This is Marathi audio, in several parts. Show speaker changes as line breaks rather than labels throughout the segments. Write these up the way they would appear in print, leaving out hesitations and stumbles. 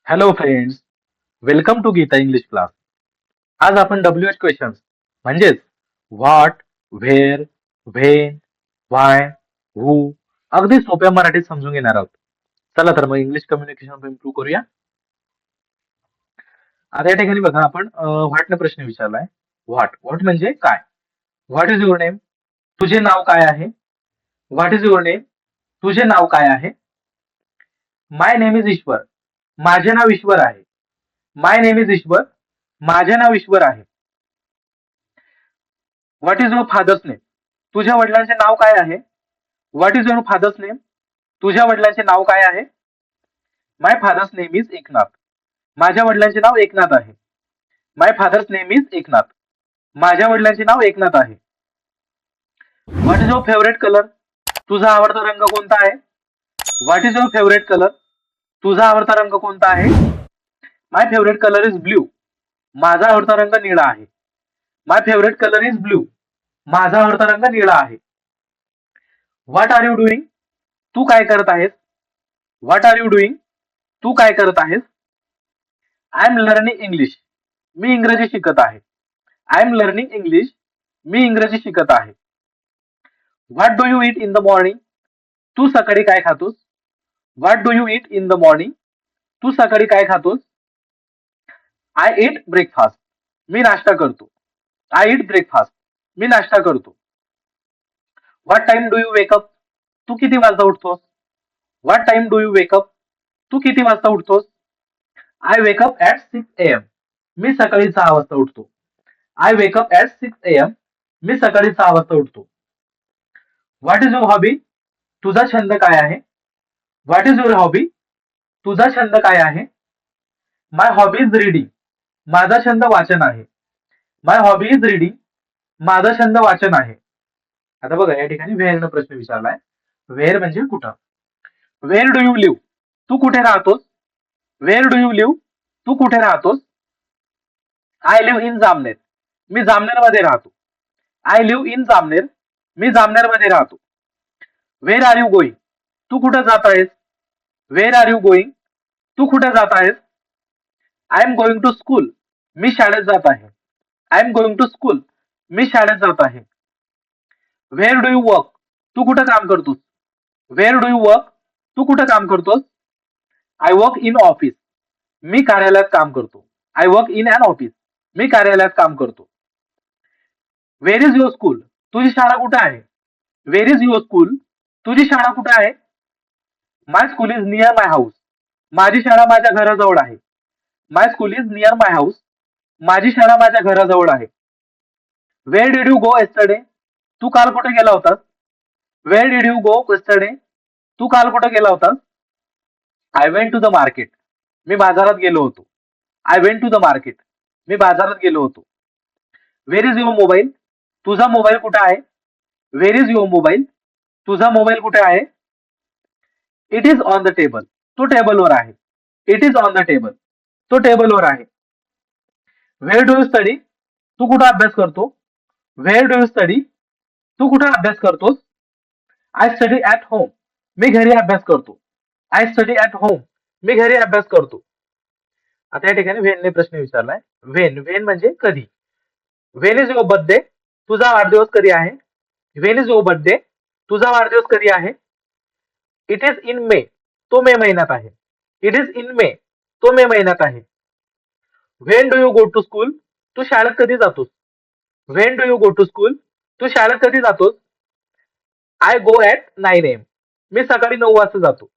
Hello friends, welcome to Geeta English class. आज आपण WH क्वेश्चन्स म्हणजेच what, where, when, why, who अगदी सोप्या मराठीत समजून घेणार आहोत. चला तर मग इंग्लिश कम्युनिकेशन इम्प्रूव्ह करूया. आता या ठिकाणी बघा आपण व्हॉटने प्रश्न विचारलाय. व्हॉट व्हॉट म्हणजे काय? What is your name? तुझे नाव काय आहे? What is your name? तुझे नाव काय आहे? माय नेम इज ईश्वर. माझे नाव ईश्वर आहे. माय नेम इज ईश्वर. माझे नाव ईश्वर आहे. What is your father's name? तुझ्या वडिलांचे नाव काय आहे? What is your father's name? तुझ्या वडिलांचे नाव काय आहे? My father's name is Eknath. माझ्या वडिलांचे नाव एकनाथ आहे. My father's name is Eknath. माझ्या वडिलांचे नाव एकनाथ आहे. What is your favourite colour? तुझा आवडता रंग कोणता आहे? What is your favourite colour? तुझा आवडता रंग कोणता आहे? My favourite colour is blue. माझा आवडता रंग निळा आहे. My favourite colour is blue. माझा आवडता रंग निळा आहे. What are you doing? तू काय करत आहेस? What are you doing? तू काय करत आहेस? I am learning English. मी इंग्रजी शिकत आहे. I am learning English. मी इंग्रजी शिकत आहे. What do you eat in the morning? तू सकाळी काय खातोस? What do you eat in the morning? तू सकाळी काय खातोस? I eat breakfast. मी नाश्ता करतो. I eat breakfast. मी नाश्ता करतो. What time do you wake up? तू किती वाजता उठतोस? What time do you wake up? तू किती वाजता उठतोस? I wake up at 6 AM. मी सकाळी 6 वाजता उठतो. I wake up at 6 AM. मी सकाळी 6 वाजता उठतो. What is your hobby? तुझा छंद काय आहे? What is your hobby? तुझा छंद काय आहे? My hobby is reading. माझा छंद वाचन आहे. My hobby is reading. माझा छंद वाचन आहे. आता बघा या ठिकाणी व्हेअरनं प्रश्न विचारलाय. व्हेअर म्हणजे कुठं? Where do you live? तू कुठे राहतोस? Where do you live? तू कुठे राहतोस? I live in Jamner. मी जामनेरमध्ये राहतो. I live in Jamner. मी जामनेरमध्ये राहतो. Where are you going? तू कुठे जात आहेस? Where are you going? तू कुठे जात आहेस? I am going to school. मी शाळेत जात आहे. I am going to school. मी शाळेत जात आहे. Where do you work? तू कुठे काम करतोस? Where do you work? तू कुठे काम करतोस? I work in office. मी कार्यालयात काम करतो. I work in an office. मी कार्यालयात काम करतो. Where is your school? तुझी शाळा कुठे आहे? Where is your school? तुझी शाळा कुठे आहे? My school is near my house. माझी शाळा माझ्या घराजवळ आहे. My school is near my house. माझी शाळा माझ्या घराजवळ आहे. Where did you go yesterday? तू काल कुठे गेला होतास? Where did you go yesterday? तू काल कुठे गेला होतास? I went to the market. मी बाजारात गेलो होतो. I went to the market. मी बाजारात गेलो होतो. Where is your mobile? तुझा मोबाईल कुठे आहे? Where is your mobile? तुझा मोबाईल कुठे आहे? It is on the table. तो टेबलवर आहे. It is on the table. तो टेबलवर आहे. Where do you study? तू कुठे अभ्यास करतो? Where do you study? तू कुठे अभ्यास करतोस? I study at home. मी घरी अभ्यास करतो. I study at home. मी घरी अभ्यास करतो. आता या ठिकाणी व्हेनने प्रश्न विचारलाय. व्हेन व्हेन म्हणजे कधी? When is your birthday? तुझा वाढदिवस कधी आहे? When is your birthday? तुझा वाढदिवस कधी आहे? It is in May. तो मे महिन्यात आहे. It is in May. तो मे महिन्यात आहे. When do you go to school? तू शाळेत कधी जातोस? When do you go to school? तू शाळेत कधी जातोस? I go at 9 AM. मी सकाळी 9 वाजता जातो.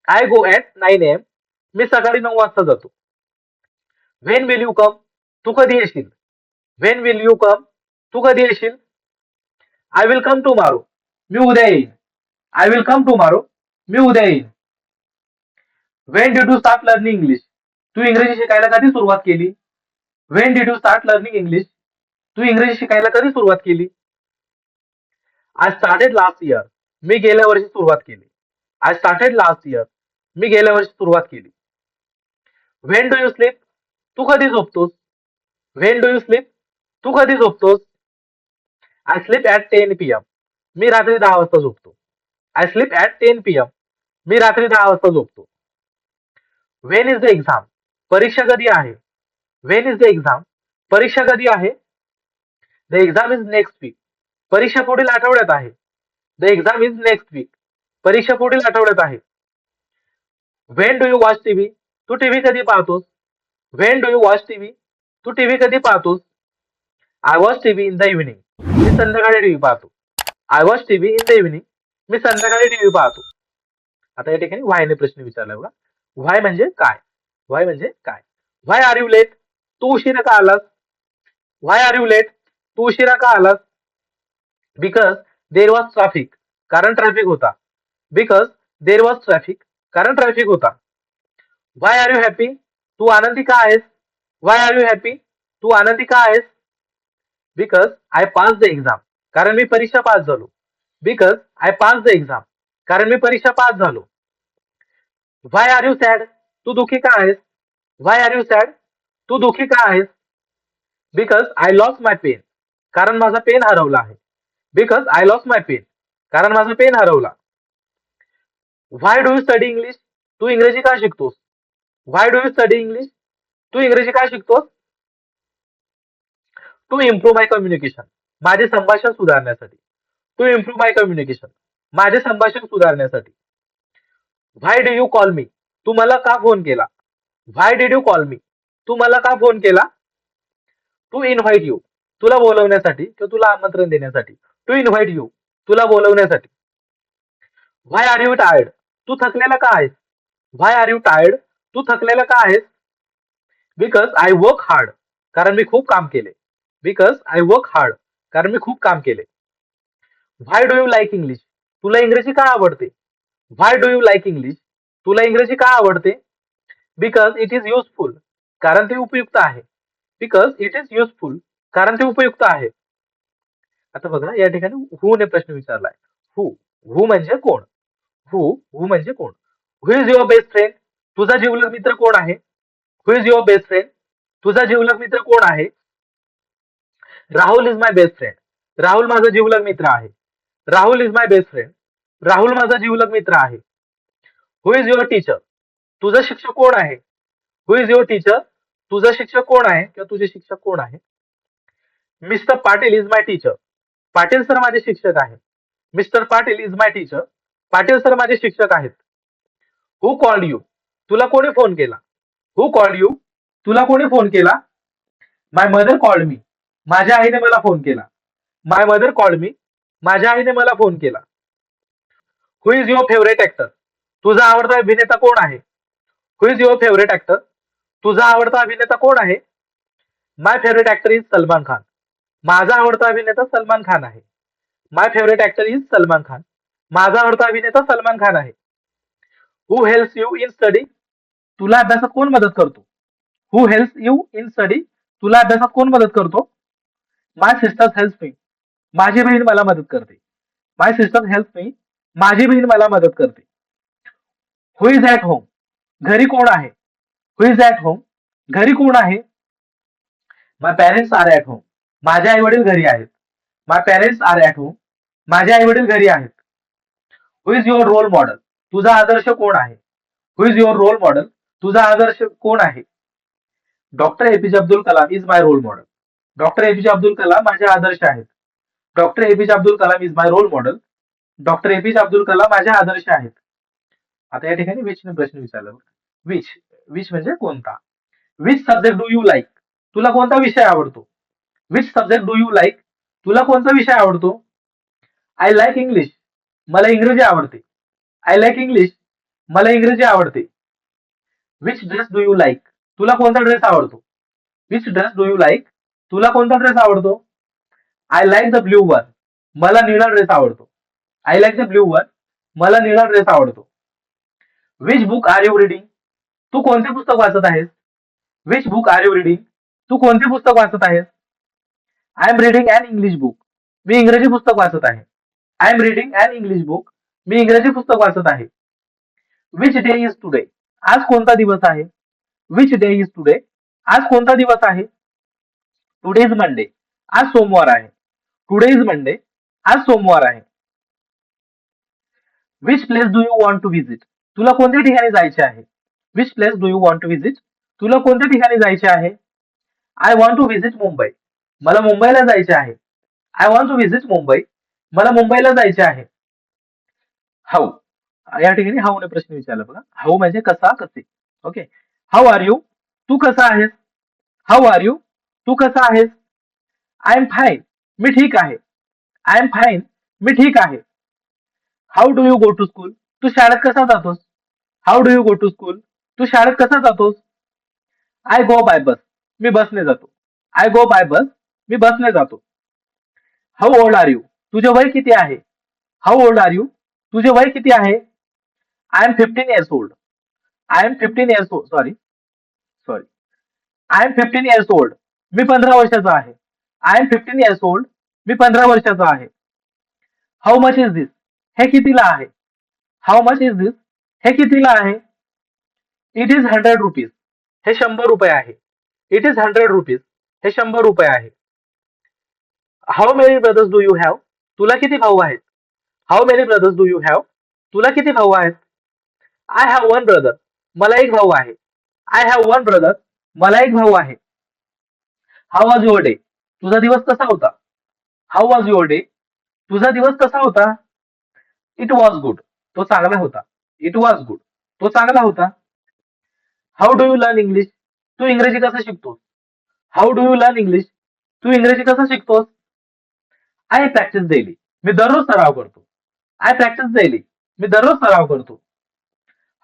I go at 9 AM. मी सकाळी 9 वाजता जातो. When will you come? तू कधी येशील? When will you come? तू कधी येशील? I will come tomorrow. मी उद्या येईन. I will come tomorrow. मी उद्या येईन. When did you start learning English? तू इंग्रजी शिकायला कधी सुरुवात केली? When did you start learning English? तू इंग्रजी शिकायला कधी सुरुवात केली? I started last year. मी गेल्या वर्षी सुरुवात केली. I started last year. मी गेल्या वर्षी सुरुवात केली. When do you sleep? तू कधी झोपतोस? When do you sleep? तू कधी झोपतोस? I sleep at 10 PM. मी रात्री 10 वाजता झोपतो. I sleep at 10 PM. मी रात्री 10 वाजता झोपतो. When is the exam? परीक्षा कधी आहे? When is the exam? परीक्षा कधी आहे? The exam is next week. परीक्षा पुढील आठवड्यात आहे. The exam is next week. परीक्षा पुढील आठवड्यात आहे. When do you watch TV? तू टीव्ही कधी पाहतोस? When do you watch TV? तू टीव्ही कधी पाहतोस? I watch TV in the evening. मी संध्याकाळी टीव्ही पाहतो. I watch TV in the evening. मी संध्याकाळी टीव्ही पाहतो. आता या ठिकाणी व्हायने प्रश्न विचारला बघा. व्हाय म्हणजे काय? व्हाय म्हणजे काय? व्हाय आर यू लेट? तू उशिरा का आलास? व्हाय आर यू लेट? तू उशिरा का आलास? Because there was traffic. कारण ट्रॅफिक होता. Because there was traffic. कारण ट्रॅफिक होता. व्हाय आर यू हॅपी? तू आनंदी का आहेस? Why are you happy? तू आनंदी का आहेस? Because I pass the exam. कारण मी परीक्षा पास झालो. Because I pass the exam. कारण मी परीक्षा पास झालो. व्हाय आर यू सॅड? तू दुःखी का आहेस? Why are you sad? तू दुःखी का आहेस? Because I lost my pen. कारण माझा पेन हरवला आहे. Because I lost my pen. कारण माझा पेन हरवला. Why do you study English? तू इंग्रजी का शिकतोस? Why do you study English? तू इंग्रजी का शिकतोस? To improve my communication. माझे संभाषण सुधारण्यासाठी. To improve my communication. माझे संभाषण सुधारण्यासाठी. Why do you call me? तू मला का फोन केला? Why did you call me? तू मला का फोन केला? To invite you. तुला बोलवण्यासाठी किंवा तुला आमंत्रण देण्यासाठी. To invite you. तुला बोलवण्यासाठी. Why are you tired? तू थकलेला का आहेस? Why are you tired? तू थकलेला का आहेस? Because I work hard. कारण मी खूप काम केले. Because I work hard. कारण मी खूप काम केले. Why do you like English? तुला इंग्रजी का आवडते? व्हाय डू यू लाईक इंग्लिश? तुला इंग्रजी का आवडते? Because it is useful. कारण ते उपयुक्त आहे. Because it is useful. कारण ते उपयुक्त आहे. आता बघा या ठिकाणी हु ने प्रश्न विचारलाय. हु. हु म्हणजे कोण? हु म्हणजे कोण? हु इज युअर बेस्ट फ्रेंड? तुझा जिवलग मित्र कोण आहे? Who is your best friend? तुझा जिवलग मित्र कोण आहे? Rahul is my best friend. Rahul माझा जिवलग मित्र आहे. Rahul is my best friend. Rahul माझा जिवलग मित्र आहे. Who is your teacher? तुझा शिक्षक कोण आहे? Who is your teacher? तुझा शिक्षक कोण आहे किंवा तुझे शिक्षक कोण आहे? Mister Patil is my teacher. Patil sir माझे शिक्षक आहे. Mister Patil is my teacher. Patil sir माझे शिक्षक आहेत. हु कॉल्ड यू? तुला कोणी फोन केला? हु कॉल्ड यू? तुला कोणी फोन केला? माय मदर कॉल्ड मी. माझ्या आईने मला फोन केला. माय मदर कॉल्ड मी. माझ्या आईने मला फोन केला. हु इज युअर फेवरेट ऍक्टर? तुझा आवडता अभिनेता कोण आहे? Who is your favourite actor? तुझा आवडता अभिनेता कोण आहे? My favourite actor is Salman Khan. माझा आवडता अभिनेता सलमान खान आहे. My favourite actor is Salman Khan. माझा आवडता अभिनेता सलमान खान आहे. Who helps you in study? तुला अभ्यासात कोण मदत करतो? Who helps you in study? तुला अभ्यासात कोण मदत करतो? My sister helps me. माझी बहीण मला मदत करते. My sister helps me. माझी बहीण मला मदत करते. Who is at home? घरी कोण आहे? Who is at home? घरी कोण आहे? My parents are at home. माझे आई वडील घरी आहेत. My parents are at home. माझे आई वडील घरी आहेत. Who is your role model? तुझा आदर्श कोण आहे? Who is your role model? तुझा आदर्श कोण आहे? Doctor APJ Abdul Kalam is my role model. Doctor APJ Abdul Kalam माझे आदर्श आहेत. Doctor APJ Abdul Kalam is my role model. Doctor APJ Abdul Kalam माझे आदर्श आहेत. आता या ठिकाणी विच ने प्रश्न विचारला. विच. विच म्हणजे कोणता? Which subject do you like? तुला कोणता विषय आवडतो? Which subject do you like? तुला कोणता विषय आवडतो? I like English. मला इंग्रजी आवडते. I like English. मला इंग्रजी आवडते. Which dress do you like? तुला कोणता ड्रेस आवडतो? Which dress do you like? तुला कोणता ड्रेस आवडतो? I like the blue one. मला निळा ड्रेस आवडतो. I like the blue one. मला निळा ड्रेस आवडतो. Which book are you reading? तू कोणते पुस्तक वाचत आहेस? Which book are you reading? तू कोणते पुस्तक वाचत आहेस? I am reading an English book. मी इंग्रजी पुस्तक वाचत आहे. I am reading an English book. मी इंग्रजी पुस्तक वाचत आहे. Which day is today? आज कोणता दिवस आहे? Which day is today? आज कोणता दिवस आहे? Today is Monday. आज सोमवार आहे. Today is Monday. आज सोमवार आहे. Which place do you want to visit? तुला कोणत्या ठिकाणी जायचे आहे? Which place do you want to visit? तुला कोणत्या ठिकाणी जायचे आहे? I want to visit Mumbai. मला मुंबईला जायचे आहे. I want to visit Mumbai. मला मुंबईला जायचे आहे. हाऊ, या ठिकाणी हाऊ ने प्रश्न विचारला बघा. हाऊ म्हणजे कसा, कसे. ओके. How are you? तू कसा आहेस? How are you? तू कसा आहेस? I am fine. मी ठीक आहे. I am fine. मी ठीक आहे. How do you go to school? तू शाळेत कसा जातोस? How do you go to school? तू शाळेत कसा जातोस? आय गो बाय बस. मी बसने जातो. आय गो बाय बस. मी बसने जातो. How old are you? तुझे वय किती आहे? How old are you? तुझे वय किती आहे? I am 15 years old. I am 15 years old. Sorry sorry. I am 15 years old. मी 15 वर्षाचा आहे. I am 15 years old. मी 15 वर्षाचा आहे. How much is this? हे कितीला आहे? How much is this? हे कितीला आहे? It is 100 rupees. हे 100 रुपये आहे. It is 100 rupees. हे 100 रुपये आहे. How many brothers do you have? तुला किती भाऊ आहेत? How many brothers do you have? तुला किती भाऊ आहेत? I have one brother. मला एक भाऊ आहे. I have one brother. मला एक भाऊ आहे. How was your day? तुझा दिवस कसा होता? How was your day? तुझा दिवस कसा होता? It was good. तो चांगला होता. It was good. तो चांगला होता. How do you learn English? तू इंग्रजी कसं शिकतोस? How do you learn English? तू इंग्रजी कसं शिकतोस? I practise daily. मी दररोज सराव करतो. I practise daily. मी दररोज सराव करतो.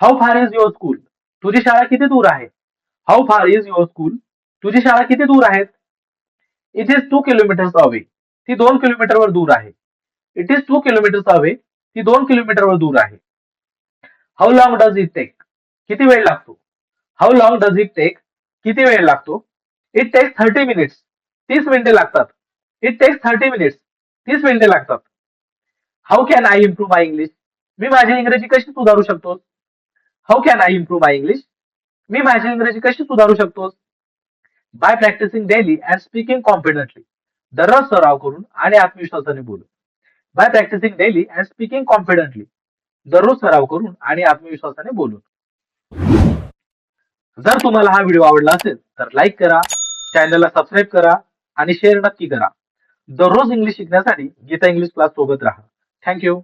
How far is your school? तुझी शाळा किती दूर आहे? How far is your school? तुझी शाळा किती दूर आहे? It is 2 kilometres away. ती 2 किलोमीटरवर दूर आहे. It is 2 kilometres away. ती 2 किलोमीटरवर दूर आहे. How long does it take? किती वेळ लागतो? How long does it take? किती वेळ लागतो? It text 30 minutes. 30 मिनिटे लागतात. It text 30 minutes. 30 मिनिटे लागतात. How can I improve my English? मी माझी इंग्रजी कशी सुधारू शकतो? How can I improve my English? मी माझी इंग्रजी कशी सुधारू शकतो? By practising daily and speaking confidently. दररोज सराव करून आणि आत्मविश्वासाने बोलू. By practising daily and speaking confidently. दररोज सराव करून आणि आत्मविश्वासाने बोलून. जर तुम्हाला हा व्हिडिओ आवडला असेल तर लाईक करा, चॅनलला सबस्क्राईब करा आणि शेअर नक्की करा. दररोज इंग्लिश शिकण्यासाठी गीता इंग्लिश क्लास सोबत राहा. थँक्यू.